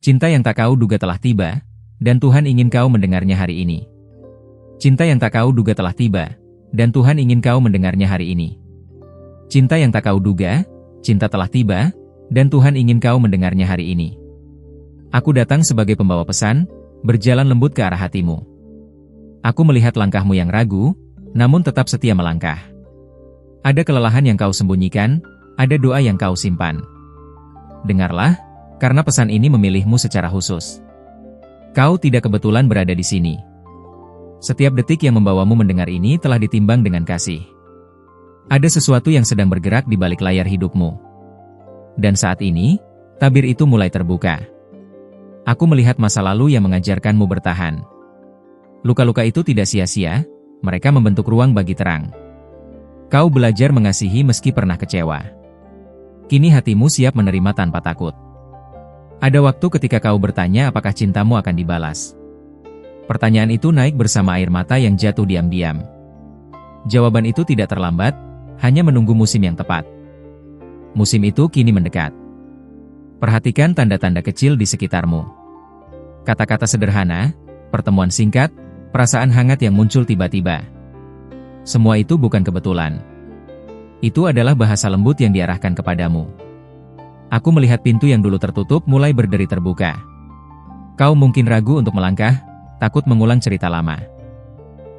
Cinta yang tak kau duga telah tiba, dan Tuhan ingin kau mendengarnya hari ini. Cinta yang tak kau duga telah tiba, dan Tuhan ingin kau mendengarnya hari ini. Cinta yang tak kau duga, cinta telah tiba, dan Tuhan ingin kau mendengarnya hari ini. Aku datang sebagai pembawa pesan, berjalan lembut ke arah hatimu. Aku melihat langkahmu yang ragu, namun tetap setia melangkah. Ada kelelahan yang kau sembunyikan, ada doa yang kau simpan. Dengarlah, karena pesan ini memilihmu secara khusus. Kau tidak kebetulan berada di sini. Setiap detik yang membawamu mendengar ini telah ditimbang dengan kasih. Ada sesuatu yang sedang bergerak di balik layar hidupmu. Dan saat ini, tabir itu mulai terbuka. Aku melihat masa lalu yang mengajarkanmu bertahan. Luka-luka itu tidak sia-sia, mereka membentuk ruang bagi terang. Kau belajar mengasihi meski pernah kecewa. Kini hatimu siap menerima tanpa takut. Ada waktu ketika kau bertanya apakah cintamu akan dibalas. Pertanyaan itu naik bersama air mata yang jatuh diam-diam. Jawaban itu tidak terlambat, hanya menunggu musim yang tepat. Musim itu kini mendekat. Perhatikan tanda-tanda kecil di sekitarmu. Kata-kata sederhana, pertemuan singkat, perasaan hangat yang muncul tiba-tiba. Semua itu bukan kebetulan. Itu adalah bahasa lembut yang diarahkan kepadamu. Aku melihat pintu yang dulu tertutup mulai berderi terbuka. Kau mungkin ragu untuk melangkah, takut mengulang cerita lama.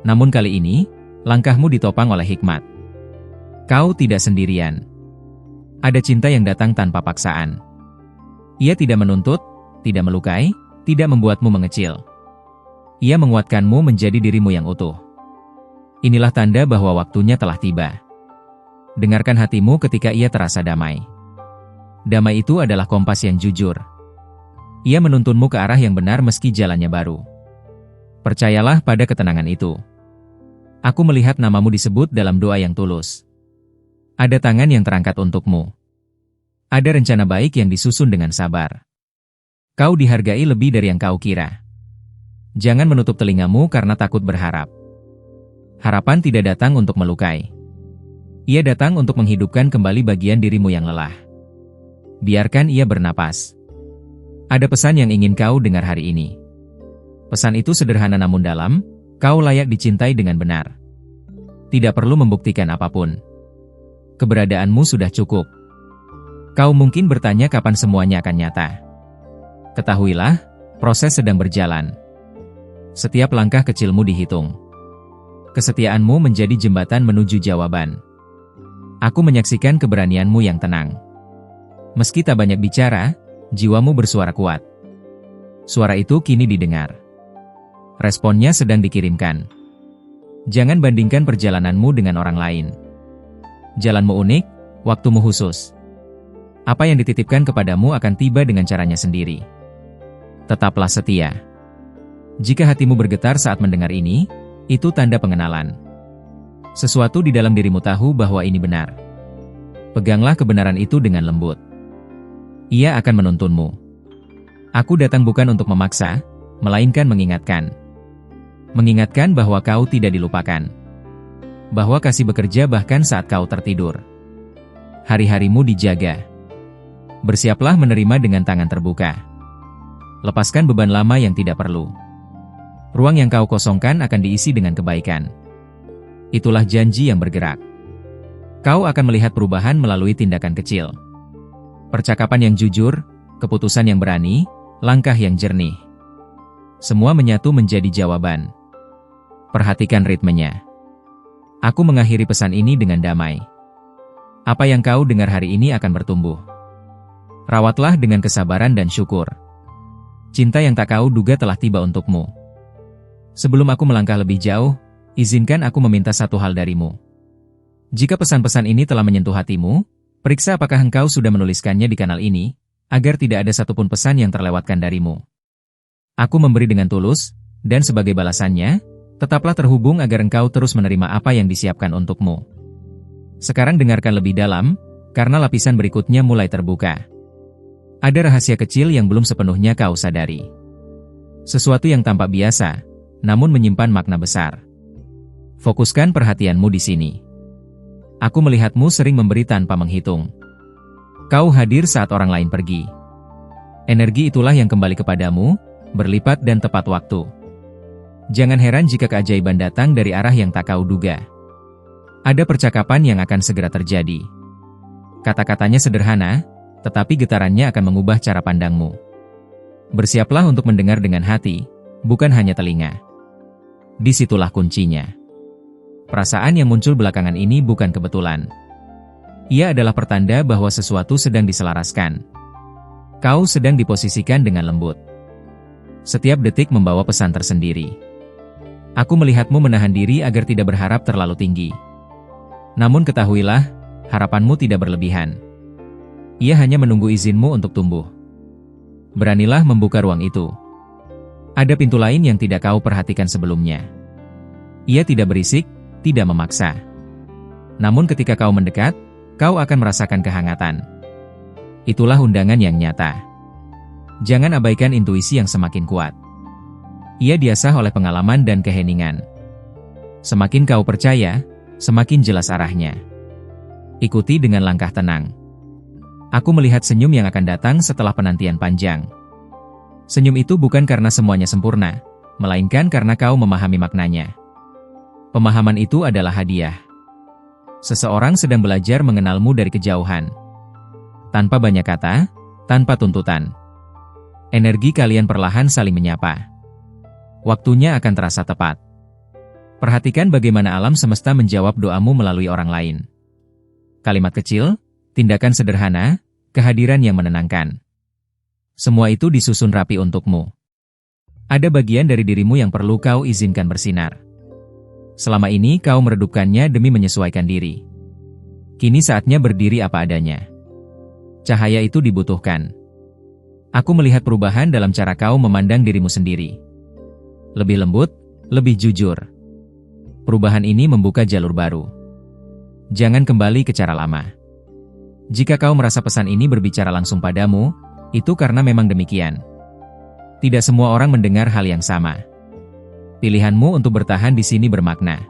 Namun kali ini, langkahmu ditopang oleh hikmat. Kau tidak sendirian. Ada cinta yang datang tanpa paksaan. Ia tidak menuntut, tidak melukai, tidak membuatmu mengecil. Ia menguatkanmu menjadi dirimu yang utuh. Inilah tanda bahwa waktunya telah tiba. Dengarkan hatimu ketika ia terasa damai. Damai itu adalah kompas yang jujur. Ia menuntunmu ke arah yang benar meski jalannya baru. Percayalah pada ketenangan itu. Aku melihat namamu disebut dalam doa yang tulus. Ada tangan yang terangkat untukmu. Ada rencana baik yang disusun dengan sabar. Kau dihargai lebih dari yang kau kira. Jangan menutup telingamu karena takut berharap. Harapan tidak datang untuk melukai. Ia datang untuk menghidupkan kembali bagian dirimu yang lelah. Biarkan ia bernapas. Ada pesan yang ingin kau dengar hari ini. Pesan itu sederhana namun dalam, kau layak dicintai dengan benar. Tidak perlu membuktikan apapun. Keberadaanmu sudah cukup. Kau mungkin bertanya kapan semuanya akan nyata. Ketahuilah, proses sedang berjalan. Setiap langkah kecilmu dihitung. Kesetiaanmu menjadi jembatan menuju jawaban. Aku menyaksikan keberanianmu yang tenang. Meski tak banyak bicara, jiwamu bersuara kuat. Suara itu kini didengar. Responnya sedang dikirimkan. Jangan bandingkan perjalananmu dengan orang lain. Jalanmu unik, waktumu khusus. Apa yang dititipkan kepadamu akan tiba dengan caranya sendiri. Tetaplah setia. Jika hatimu bergetar saat mendengar ini, itu tanda pengenalan. Sesuatu di dalam dirimu tahu bahwa ini benar. Peganglah kebenaran itu dengan lembut. Ia akan menuntunmu. Aku datang bukan untuk memaksa, melainkan mengingatkan. Mengingatkan bahwa kau tidak dilupakan. Bahwa kasih bekerja bahkan saat kau tertidur. Hari-harimu dijaga. Bersiaplah menerima dengan tangan terbuka. Lepaskan beban lama yang tidak perlu. Ruang yang kau kosongkan akan diisi dengan kebaikan. Itulah janji yang bergerak. Kau akan melihat perubahan melalui tindakan kecil. Percakapan yang jujur, keputusan yang berani, langkah yang jernih. Semua menyatu menjadi jawaban. Perhatikan ritmenya. Aku mengakhiri pesan ini dengan damai. Apa yang kau dengar hari ini akan bertumbuh. Rawatlah dengan kesabaran dan syukur. Cinta yang tak kau duga telah tiba untukmu. Sebelum aku melangkah lebih jauh, izinkan aku meminta satu hal darimu. Jika pesan-pesan ini telah menyentuh hatimu, periksa apakah engkau sudah menuliskannya di kanal ini, agar tidak ada satupun pesan yang terlewatkan darimu. Aku memberi dengan tulus, dan sebagai balasannya, tetaplah terhubung agar engkau terus menerima apa yang disiapkan untukmu. Sekarang dengarkan lebih dalam, karena lapisan berikutnya mulai terbuka. Ada rahasia kecil yang belum sepenuhnya kau sadari. Sesuatu yang tampak biasa, namun menyimpan makna besar. Fokuskan perhatianmu di sini. Aku melihatmu sering memberi tanpa menghitung. Kau hadir saat orang lain pergi. Energi itulah yang kembali kepadamu, berlipat dan tepat waktu. Jangan heran jika keajaiban datang dari arah yang tak kau duga. Ada percakapan yang akan segera terjadi. Kata-katanya sederhana, tetapi getarannya akan mengubah cara pandangmu. Bersiaplah untuk mendengar dengan hati, bukan hanya telinga. Disitulah kuncinya. Perasaan yang muncul belakangan ini bukan kebetulan. Ia adalah pertanda bahwa sesuatu sedang diselaraskan. Kau sedang diposisikan dengan lembut. Setiap detik membawa pesan tersendiri. Aku melihatmu menahan diri agar tidak berharap terlalu tinggi. Namun ketahuilah, harapanmu tidak berlebihan. Ia hanya menunggu izinmu untuk tumbuh. Beranilah membuka ruang itu. Ada pintu lain yang tidak kau perhatikan sebelumnya. Ia tidak berisik, tidak memaksa. Namun ketika kau mendekat, kau akan merasakan kehangatan. Itulah undangan yang nyata. Jangan abaikan intuisi yang semakin kuat. Ia diasah oleh pengalaman dan keheningan. Semakin kau percaya, semakin jelas arahnya. Ikuti dengan langkah tenang. Aku melihat senyum yang akan datang setelah penantian panjang. Senyum itu bukan karena semuanya sempurna, melainkan karena kau memahami maknanya. Pemahaman itu adalah hadiah. Seseorang sedang belajar mengenalmu dari kejauhan. Tanpa banyak kata, tanpa tuntutan. Energi kalian perlahan saling menyapa. Waktunya akan terasa tepat. Perhatikan bagaimana alam semesta menjawab doamu melalui orang lain. Kalimat kecil, tindakan sederhana, kehadiran yang menenangkan. Semua itu disusun rapi untukmu. Ada bagian dari dirimu yang perlu kau izinkan bersinar. Selama ini kau meredupkannya demi menyesuaikan diri. Kini saatnya berdiri apa adanya. Cahaya itu dibutuhkan. Aku melihat perubahan dalam cara kau memandang dirimu sendiri. Lebih lembut, lebih jujur. Perubahan ini membuka jalur baru. Jangan kembali ke cara lama. Jika kau merasa pesan ini berbicara langsung padamu, itu karena memang demikian. Tidak semua orang mendengar hal yang sama. Pilihanmu untuk bertahan di sini bermakna.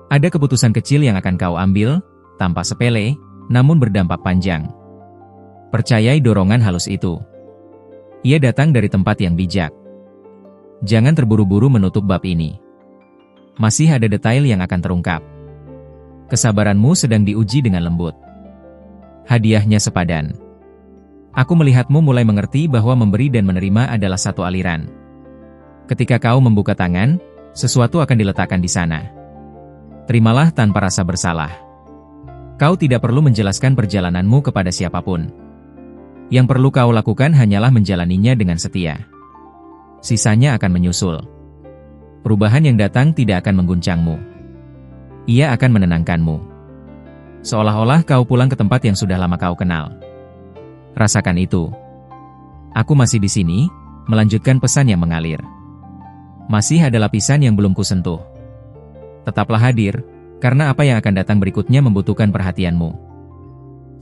Ada keputusan kecil yang akan kau ambil, tanpa sepele, namun berdampak panjang. Percayai dorongan halus itu. Ia datang dari tempat yang bijak. Jangan terburu-buru menutup bab ini. Masih ada detail yang akan terungkap. Kesabaranmu sedang diuji dengan lembut. Hadiahnya sepadan. Aku melihatmu mulai mengerti bahwa memberi dan menerima adalah satu aliran. Ketika kau membuka tangan, sesuatu akan diletakkan di sana. Terimalah tanpa rasa bersalah. Kau tidak perlu menjelaskan perjalananmu kepada siapapun. Yang perlu kau lakukan hanyalah menjalaninya dengan setia. Sisanya akan menyusul. Perubahan yang datang tidak akan mengguncangmu. Ia akan menenangkanmu. Seolah-olah kau pulang ke tempat yang sudah lama kau kenal. Rasakan itu. Aku masih di sini, melanjutkan pesan yang mengalir. Masih ada lapisan yang belum kusentuh. Tetaplah hadir, karena apa yang akan datang berikutnya membutuhkan perhatianmu.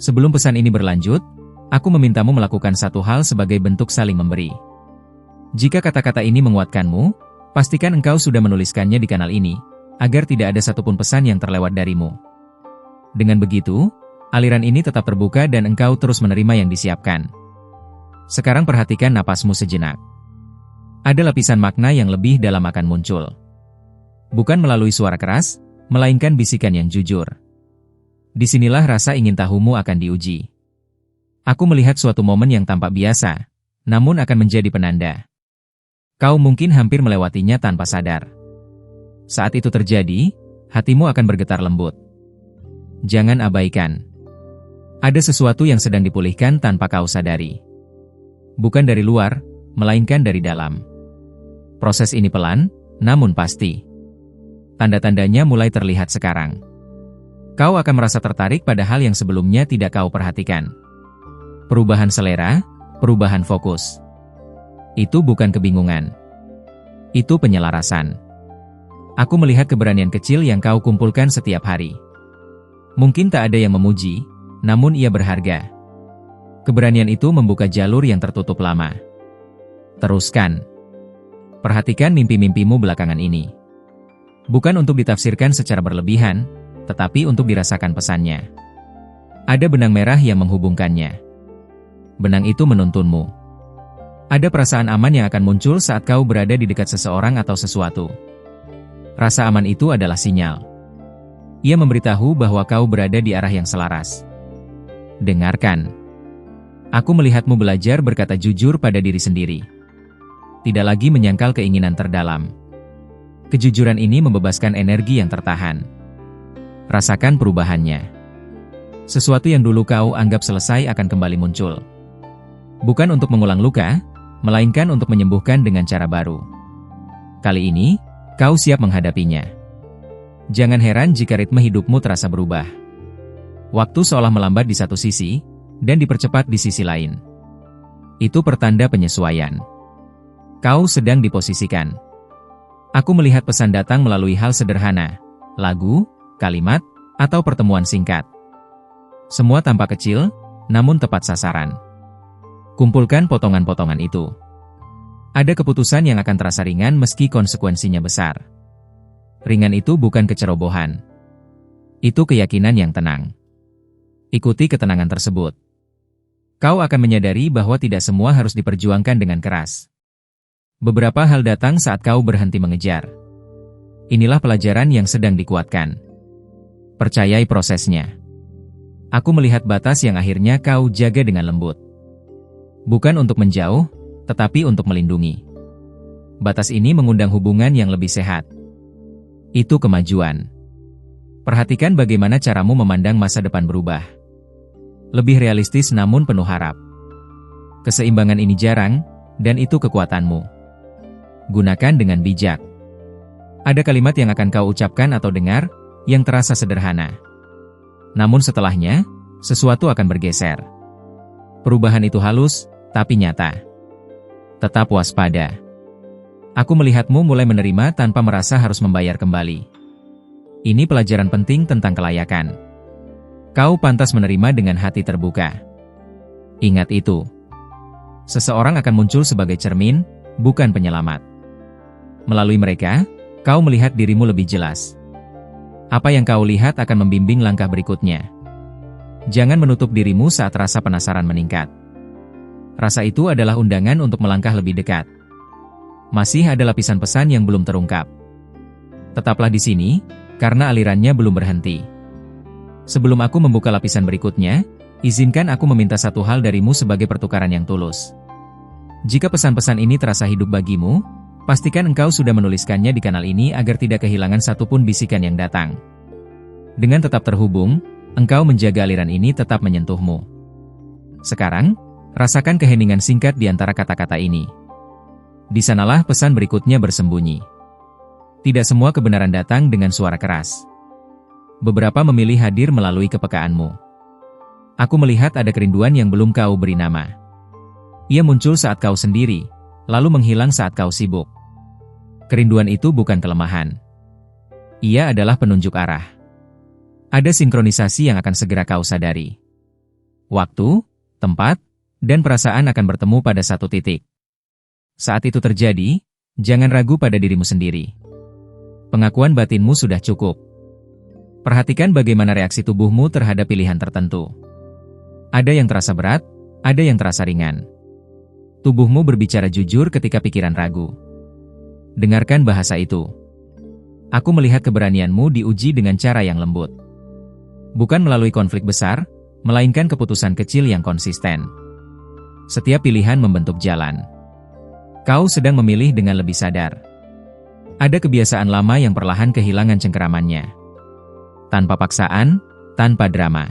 Sebelum pesan ini berlanjut, aku memintamu melakukan satu hal sebagai bentuk saling memberi. Jika kata-kata ini menguatkanmu, pastikan engkau sudah menuliskannya di kanal ini, agar tidak ada satupun pesan yang terlewat darimu. Dengan begitu, aliran ini tetap terbuka dan engkau terus menerima yang disiapkan. Sekarang perhatikan napasmu sejenak. Ada lapisan makna yang lebih dalam akan muncul. Bukan melalui suara keras, melainkan bisikan yang jujur. Disinilah rasa ingin tahumu akan diuji. Aku melihat suatu momen yang tampak biasa, namun akan menjadi penanda. Kau mungkin hampir melewatinya tanpa sadar. Saat itu terjadi, hatimu akan bergetar lembut. Jangan abaikan. Ada sesuatu yang sedang dipulihkan tanpa kau sadari. Bukan dari luar, melainkan dari dalam. Proses ini pelan, namun pasti. Tanda-tandanya mulai terlihat sekarang. Kau akan merasa tertarik pada hal yang sebelumnya tidak kau perhatikan. Perubahan selera, perubahan fokus. Itu bukan kebingungan. Itu penyelarasan. Aku melihat keberanian kecil yang kau kumpulkan setiap hari. Mungkin tak ada yang memuji, namun ia berharga. Keberanian itu membuka jalur yang tertutup lama. Teruskan. Perhatikan mimpi-mimpimu belakangan ini. Bukan untuk ditafsirkan secara berlebihan, tetapi untuk dirasakan pesannya. Ada benang merah yang menghubungkannya. Benang itu menuntunmu. Ada perasaan aman yang akan muncul saat kau berada di dekat seseorang atau sesuatu. Rasa aman itu adalah sinyal. Ia memberitahu bahwa kau berada di arah yang selaras. Dengarkan. Aku melihatmu belajar berkata jujur pada diri sendiri. Tidak lagi menyangkal keinginan terdalam. Kejujuran ini membebaskan energi yang tertahan. Rasakan perubahannya. Sesuatu yang dulu kau anggap selesai akan kembali muncul. Bukan untuk mengulang luka, melainkan untuk menyembuhkan dengan cara baru. Kali ini, kau siap menghadapinya. Jangan heran jika ritme hidupmu terasa berubah. Waktu seolah melambat di satu sisi, dan dipercepat di sisi lain. Itu pertanda penyesuaian. Kau sedang diposisikan. Aku melihat pesan datang melalui hal sederhana, lagu, kalimat, atau pertemuan singkat. Semua tampak kecil, namun tepat sasaran. Kumpulkan potongan-potongan itu. Ada keputusan yang akan terasa ringan meski konsekuensinya besar. Ringan itu bukan kecerobohan. Itu keyakinan yang tenang. Ikuti ketenangan tersebut. Kau akan menyadari bahwa tidak semua harus diperjuangkan dengan keras. Beberapa hal datang saat kau berhenti mengejar. Inilah pelajaran yang sedang dikuatkan. Percayai prosesnya. Aku melihat batas yang akhirnya kau jaga dengan lembut. Bukan untuk menjauh, tetapi untuk melindungi. Batas ini mengundang hubungan yang lebih sehat. Itu kemajuan. Perhatikan bagaimana caramu memandang masa depan berubah. Lebih realistis namun penuh harap. Keseimbangan ini jarang, dan itu kekuatanmu. Gunakan dengan bijak. Ada kalimat yang akan kau ucapkan atau dengar, yang terasa sederhana. Namun setelahnya, sesuatu akan bergeser. Perubahan itu halus, tapi nyata. Tetap waspada. Aku melihatmu mulai menerima tanpa merasa harus membayar kembali. Ini pelajaran penting tentang kelayakan. Kau pantas menerima dengan hati terbuka. Ingat itu. Seseorang akan muncul sebagai cermin, bukan penyelamat. Melalui mereka, kau melihat dirimu lebih jelas. Apa yang kau lihat akan membimbing langkah berikutnya. Jangan menutup dirimu saat rasa penasaran meningkat. Rasa itu adalah undangan untuk melangkah lebih dekat. Masih ada lapisan pesan yang belum terungkap. Tetaplah di sini, karena alirannya belum berhenti. Sebelum aku membuka lapisan berikutnya, izinkan aku meminta satu hal darimu sebagai pertukaran yang tulus. Jika pesan-pesan ini terasa hidup bagimu, pastikan engkau sudah menuliskannya di kanal ini agar tidak kehilangan satupun bisikan yang datang. Dengan tetap terhubung, engkau menjaga aliran ini tetap menyentuhmu. Sekarang, rasakan keheningan singkat di antara kata-kata ini. Di sanalah pesan berikutnya bersembunyi. Tidak semua kebenaran datang dengan suara keras. Beberapa memilih hadir melalui kepekaanmu. Aku melihat ada kerinduan yang belum kau beri nama. Ia muncul saat kau sendiri, lalu menghilang saat kau sibuk. Kerinduan itu bukan kelemahan. Ia adalah penunjuk arah. Ada sinkronisasi yang akan segera kau sadari. Waktu, tempat, dan perasaan akan bertemu pada satu titik. Saat itu terjadi, jangan ragu pada dirimu sendiri. Pengakuan batinmu sudah cukup. Perhatikan bagaimana reaksi tubuhmu terhadap pilihan tertentu. Ada yang terasa berat, ada yang terasa ringan. Tubuhmu berbicara jujur ketika pikiran ragu. Dengarkan bahasa itu. Aku melihat keberanianmu diuji dengan cara yang lembut. Bukan melalui konflik besar, melainkan keputusan kecil yang konsisten. Setiap pilihan membentuk jalan. Kau sedang memilih dengan lebih sadar. Ada kebiasaan lama yang perlahan kehilangan cengkeramannya. Tanpa paksaan, tanpa drama.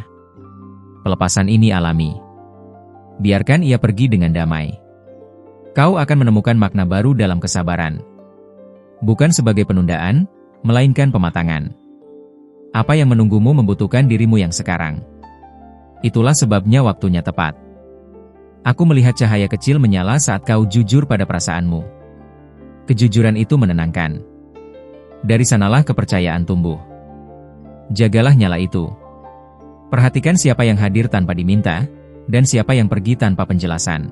Pelepasan ini alami. Biarkan ia pergi dengan damai. Kau akan menemukan makna baru dalam kesabaran. Bukan sebagai penundaan, melainkan pematangan. Apa yang menunggumu membutuhkan dirimu yang sekarang. Itulah sebabnya waktunya tepat. Aku melihat cahaya kecil menyala saat kau jujur pada perasaanmu. Kejujuran itu menenangkan. Dari sanalah kepercayaan tumbuh. Jagalah nyala itu. Perhatikan siapa yang hadir tanpa diminta, dan siapa yang pergi tanpa penjelasan.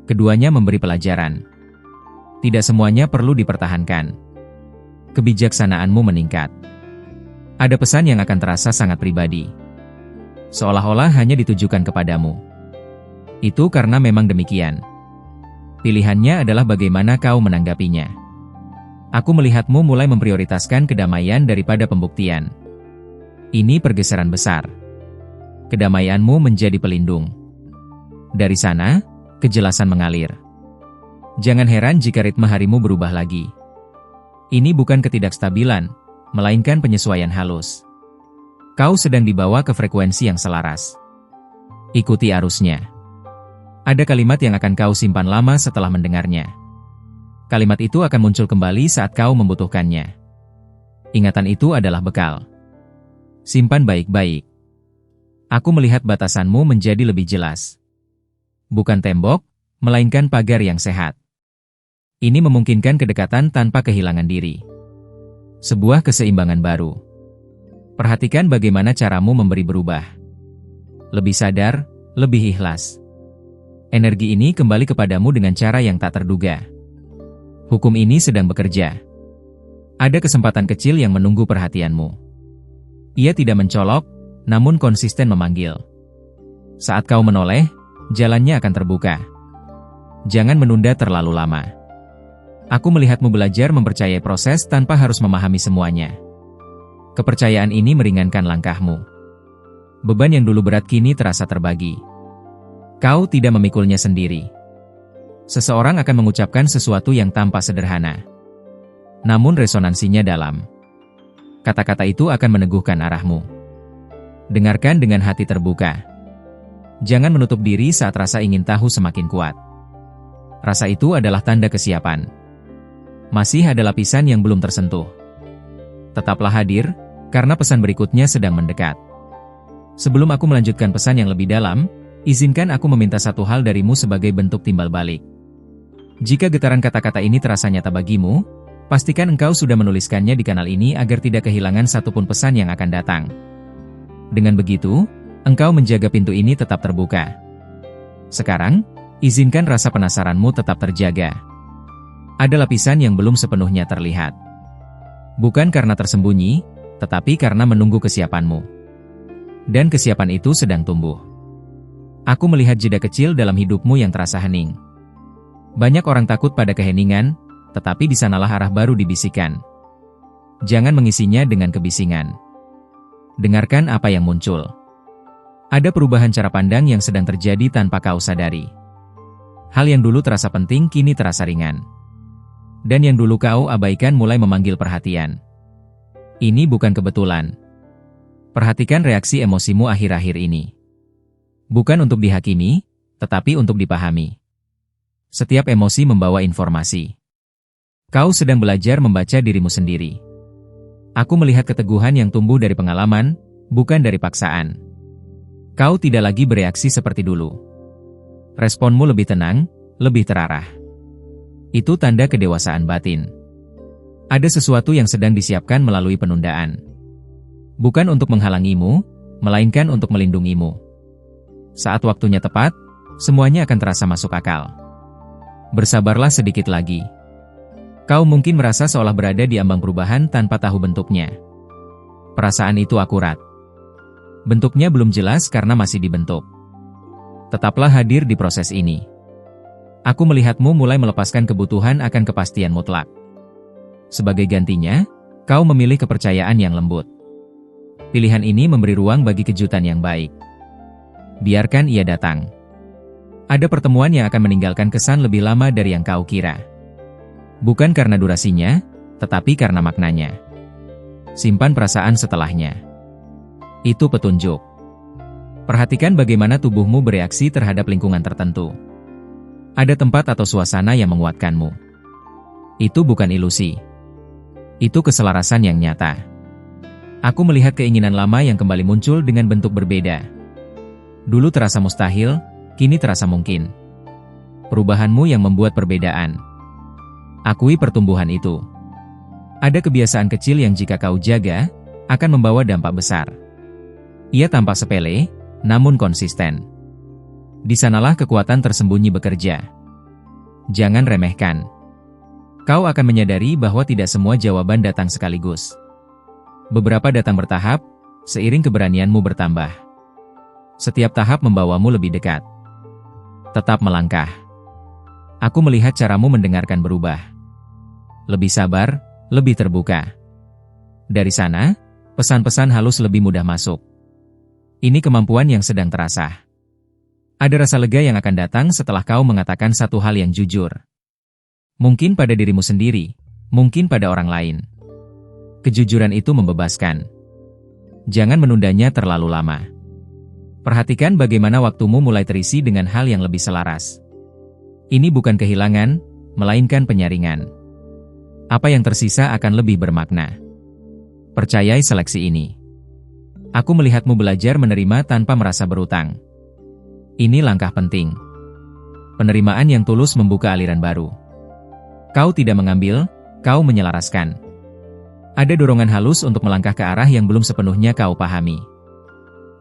Keduanya memberi pelajaran. Tidak semuanya perlu dipertahankan. Kebijaksanaanmu meningkat. Ada pesan yang akan terasa sangat pribadi. Seolah-olah hanya ditujukan kepadamu. Itu karena memang demikian. Pilihannya adalah bagaimana kau menanggapinya. Aku melihatmu mulai memprioritaskan kedamaian daripada pembuktian. Ini pergeseran besar. Kedamaianmu menjadi pelindung. Dari sana, kejelasan mengalir. Jangan heran jika ritme harimu berubah lagi. Ini bukan ketidakstabilan, melainkan penyesuaian halus. Kau sedang dibawa ke frekuensi yang selaras. Ikuti arusnya. Ada kalimat yang akan kau simpan lama setelah mendengarnya. Kalimat itu akan muncul kembali saat kau membutuhkannya. Ingatan itu adalah bekal. Simpan baik-baik. Aku melihat batasanmu menjadi lebih jelas. Bukan tembok, melainkan pagar yang sehat. Ini memungkinkan kedekatan tanpa kehilangan diri. Sebuah keseimbangan baru. Perhatikan bagaimana caramu memberi berubah. Lebih sadar, lebih ikhlas. Energi ini kembali kepadamu dengan cara yang tak terduga. Hukum ini sedang bekerja. Ada kesempatan kecil yang menunggu perhatianmu. Ia tidak mencolok, namun konsisten memanggil. Saat kau menoleh, jalannya akan terbuka. Jangan menunda terlalu lama. Aku melihatmu belajar mempercayai proses tanpa harus memahami semuanya. Kepercayaan ini meringankan langkahmu. Beban yang dulu berat kini terasa terbagi. Kau tidak memikulnya sendiri. Seseorang akan mengucapkan sesuatu yang tampak sederhana. Namun resonansinya dalam. Kata-kata itu akan meneguhkan arahmu. Dengarkan dengan hati terbuka. Jangan menutup diri saat rasa ingin tahu semakin kuat. Rasa itu adalah tanda kesiapan. Masih ada lapisan yang belum tersentuh. Tetaplah hadir, karena pesan berikutnya sedang mendekat. Sebelum aku melanjutkan pesan yang lebih dalam, izinkan aku meminta satu hal darimu sebagai bentuk timbal balik. Jika getaran kata-kata ini terasa nyata bagimu, pastikan engkau sudah menuliskannya di kanal ini agar tidak kehilangan satupun pesan yang akan datang. Dengan begitu, engkau menjaga pintu ini tetap terbuka. Sekarang, izinkan rasa penasaranmu tetap terjaga. Ada lapisan yang belum sepenuhnya terlihat. Bukan karena tersembunyi, tetapi karena menunggu kesiapanmu. Dan kesiapan itu sedang tumbuh. Aku melihat jeda kecil dalam hidupmu yang terasa hening. Banyak orang takut pada keheningan, tetapi di sanalah arah baru dibisikkan. Jangan mengisinya dengan kebisingan. Dengarkan apa yang muncul. Ada perubahan cara pandang yang sedang terjadi tanpa kau sadari. Hal yang dulu terasa penting kini terasa ringan. Dan yang dulu kau abaikan mulai memanggil perhatian. Ini bukan kebetulan. Perhatikan reaksi emosimu akhir-akhir ini. Bukan untuk dihakimi, tetapi untuk dipahami. Setiap emosi membawa informasi. Kau sedang belajar membaca dirimu sendiri. Aku melihat keteguhan yang tumbuh dari pengalaman, bukan dari paksaan. Kau tidak lagi bereaksi seperti dulu. Responmu lebih tenang, lebih terarah. Itu tanda kedewasaan batin. Ada sesuatu yang sedang disiapkan melalui penundaan. Bukan untuk menghalangimu, melainkan untuk melindungimu. Saat waktunya tepat, semuanya akan terasa masuk akal. Bersabarlah sedikit lagi. Kau mungkin merasa seolah berada di ambang perubahan tanpa tahu bentuknya. Perasaan itu akurat. Bentuknya belum jelas karena masih dibentuk. Tetaplah hadir di proses ini. Aku melihatmu mulai melepaskan kebutuhan akan kepastian mutlak. Sebagai gantinya, kau memilih kepercayaan yang lembut. Pilihan ini memberi ruang bagi kejutan yang baik. Biarkan ia datang. Ada pertemuan yang akan meninggalkan kesan lebih lama dari yang kau kira. Bukan karena durasinya, tetapi karena maknanya. Simpan perasaan setelahnya. Itu petunjuk. Perhatikan bagaimana tubuhmu bereaksi terhadap lingkungan tertentu. Ada tempat atau suasana yang menguatkanmu. Itu bukan ilusi. Itu keselarasan yang nyata. Aku melihat keinginan lama yang kembali muncul dengan bentuk berbeda. Dulu terasa mustahil, kini terasa mungkin. Perubahanmu yang membuat perbedaan. Akui pertumbuhan itu. Ada kebiasaan kecil yang jika kau jaga, akan membawa dampak besar. Ia tampak sepele, namun konsisten. Di sanalah kekuatan tersembunyi bekerja. Jangan remehkan. Kau akan menyadari bahwa tidak semua jawaban datang sekaligus. Beberapa datang bertahap, seiring keberanianmu bertambah. Setiap tahap membawamu lebih dekat. Tetap melangkah. Aku melihat caramu mendengarkan berubah. Lebih sabar, lebih terbuka. Dari sana, pesan-pesan halus lebih mudah masuk. Ini kemampuan yang sedang terasah. Ada rasa lega yang akan datang setelah kau mengatakan satu hal yang jujur. Mungkin pada dirimu sendiri, mungkin pada orang lain. Kejujuran itu membebaskan. Jangan menundanya terlalu lama. Perhatikan bagaimana waktumu mulai terisi dengan hal yang lebih selaras. Ini bukan kehilangan, melainkan penyaringan. Apa yang tersisa akan lebih bermakna. Percayai seleksi ini. Aku melihatmu belajar menerima tanpa merasa berutang. Ini langkah penting. Penerimaan yang tulus membuka aliran baru. Kau tidak mengambil, kau menyelaraskan. Ada dorongan halus untuk melangkah ke arah yang belum sepenuhnya kau pahami.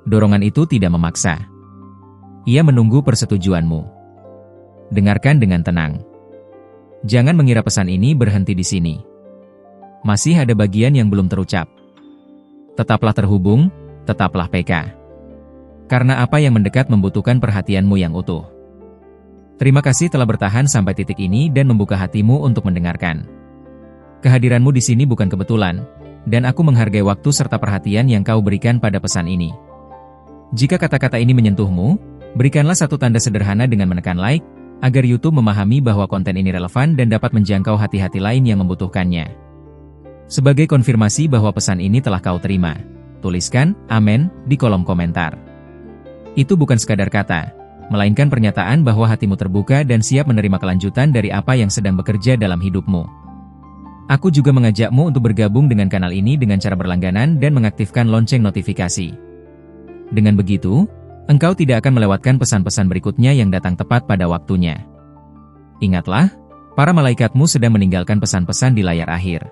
Dorongan itu tidak memaksa. Ia menunggu persetujuanmu. Dengarkan dengan tenang. Jangan mengira pesan ini berhenti di sini. Masih ada bagian yang belum terucap. Tetaplah terhubung, tetaplah PK. Karena apa yang mendekat membutuhkan perhatianmu yang utuh. Terima kasih telah bertahan sampai titik ini dan membuka hatimu untuk mendengarkan. Kehadiranmu di sini bukan kebetulan, dan aku menghargai waktu serta perhatian yang kau berikan pada pesan ini. Jika kata-kata ini menyentuhmu, berikanlah satu tanda sederhana dengan menekan like, agar YouTube memahami bahwa konten ini relevan dan dapat menjangkau hati-hati lain yang membutuhkannya. Sebagai konfirmasi bahwa pesan ini telah kau terima, tuliskan "Amin" di kolom komentar. Itu bukan sekadar kata, melainkan pernyataan bahwa hatimu terbuka dan siap menerima kelanjutan dari apa yang sedang bekerja dalam hidupmu. Aku juga mengajakmu untuk bergabung dengan kanal ini dengan cara berlangganan dan mengaktifkan lonceng notifikasi. Dengan begitu, engkau tidak akan melewatkan pesan-pesan berikutnya yang datang tepat pada waktunya. Ingatlah, para malaikatmu sedang meninggalkan pesan-pesan di layar akhir.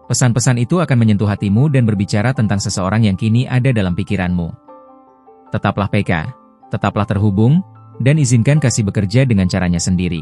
Pesan-pesan itu akan menyentuh hatimu dan berbicara tentang seseorang yang kini ada dalam pikiranmu. Tetaplah PK, tetaplah terhubung, dan izinkan kasih bekerja dengan caranya sendiri.